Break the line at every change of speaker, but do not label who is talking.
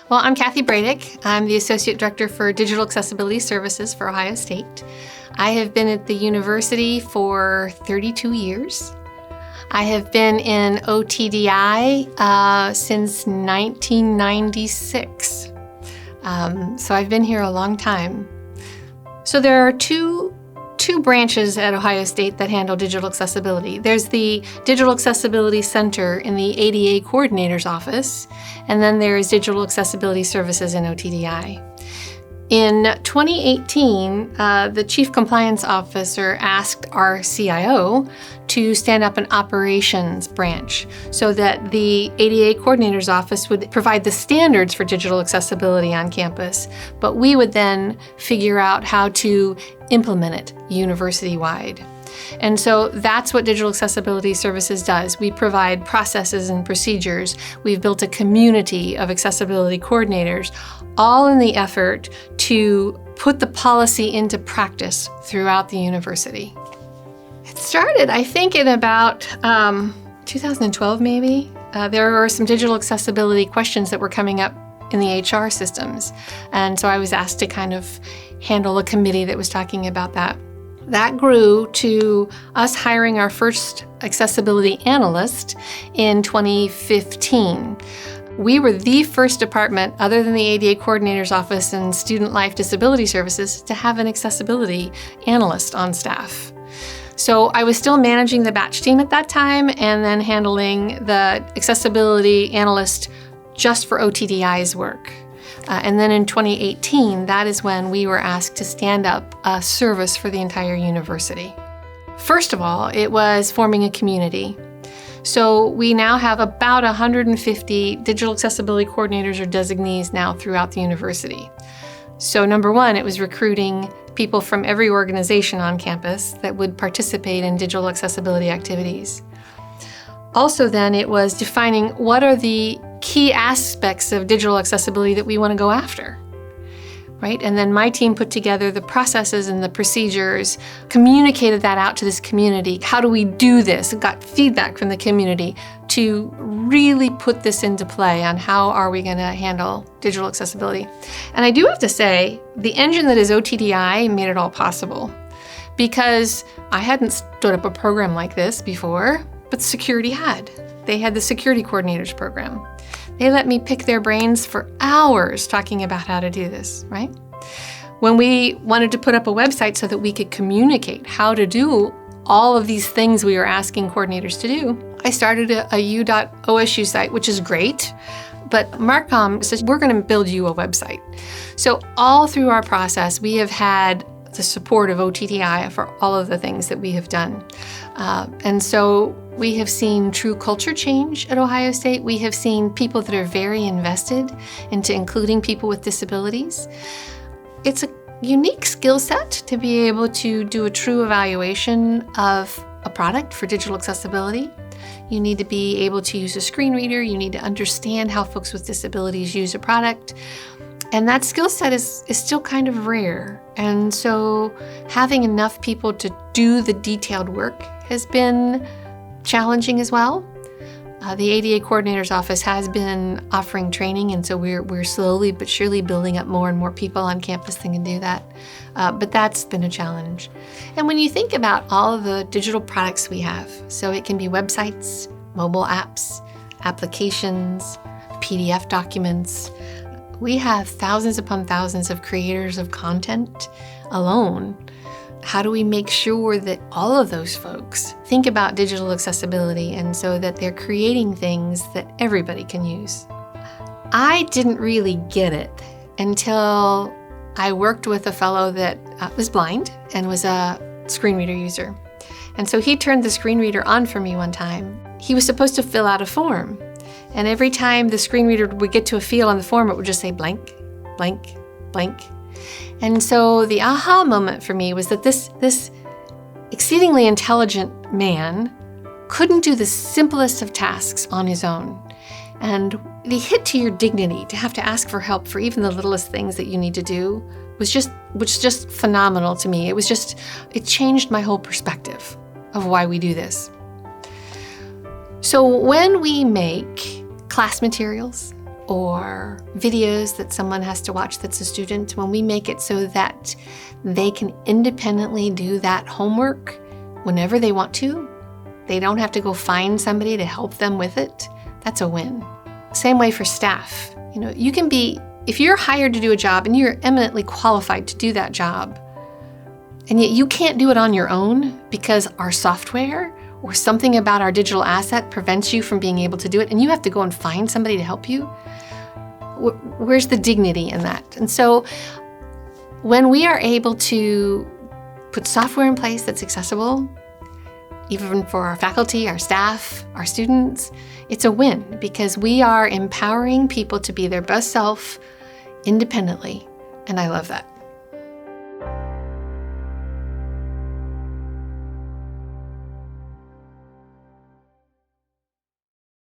Well, I'm Kathy Braidic. I'm the Associate Director for Digital Accessibility Services for Ohio State. I have been at the university for 32 years. I have been in OTDI since 1996. So I've been here a long time. So there are two branches at Ohio State that handle digital accessibility. There's the Digital Accessibility Center in the ADA Coordinator's Office, and then there's Digital Accessibility Services in OTDI. In 2018, the Chief Compliance Officer asked our CIO to stand up an operations branch so that the ADA Coordinator's Office would provide the standards for digital accessibility on campus, but we would then figure out how to implement it university-wide. And so that's what Digital Accessibility Services does. We provide processes and procedures. We've built a community of accessibility coordinators, all in the effort to put the policy into practice throughout the university. It started, I think, in about 2012, maybe. There were some digital accessibility questions that were coming up in the HR systems. And so I was asked to kind of handle a committee that was talking about that. That grew to us hiring our first accessibility analyst in 2015. We were the first department, other than the ADA Coordinator's Office and Student Life Disability Services, to have an accessibility analyst on staff. So I was still managing the batch team at that time and then handling the accessibility analyst just for OTDI's work. And then in 2018, that is when we were asked to stand up a service for the entire university. First of all, it was forming a community. So we now have about 150 digital accessibility coordinators or designees now throughout the university. So number one, it was recruiting people from every organization on campus that would participate in digital accessibility activities. Also then, it was defining what are the key aspects of digital accessibility that we want to go after, right? And then my team put together the processes and the procedures, communicated that out to this community. How do we do this? Got feedback from the community to really put this into play on how are we going to handle digital accessibility. And I do have to say, the engine that is OTDI made it all possible, because I hadn't stood up a program like this before, but security had. They had the security coordinators program. They let me pick their brains for hours talking about how to do this, right? When we wanted to put up a website so that we could communicate how to do all of these things we were asking coordinators to do, I started a u.osu site, which is great, but Marcom says, we're going to build you a website. So all through our process, we have had the support of OTDI for all of the things that we have done. And so we have seen true culture change at Ohio State. We have seen people that are very invested into including people with disabilities. It's a unique skill set to be able to do a true evaluation of a product for digital accessibility. You need to be able to use a screen reader. You need to understand how folks with disabilities use a product. And that skill set is still kind of rare. And so having enough people to do the detailed work has been challenging as well. The ADA Coordinator's Office has been offering training, and so we're slowly but surely building up more and more people on campus that can do that. But that's been a challenge. And when you think about all of the digital products we have, so it can be websites, mobile apps, applications, PDF documents, we have thousands upon thousands of creators of content alone. How do we make sure that all of those folks think about digital accessibility and so that they're creating things that everybody can use? I didn't really get it until I worked with a fellow that was blind and was a screen reader user. And so he turned the screen reader on for me one time. He was supposed to fill out a form. And every time the screen reader would get to a field on the form, it would just say blank, blank, blank. And so the aha moment for me was that this exceedingly intelligent man couldn't do the simplest of tasks on his own. And the hit to your dignity to have to ask for help for even the littlest things that you need to do was just phenomenal to me. It changed my whole perspective of why we do this. So when we make class materials, or videos that someone has to watch that's a student, when we make it so that they can independently do that homework whenever they want to, they don't have to go find somebody to help them with it, that's a win. Same way for staff. You can be, if you're hired to do a job and you're eminently qualified to do that job, and yet you can't do it on your own because our software or something about our digital asset prevents you from being able to do it, and you have to go and find somebody to help you, where's the dignity in that? And so when we are able to put software in place that's accessible, even for our faculty, our staff, our students, it's a win because we are empowering people to be their best self independently, and I love that.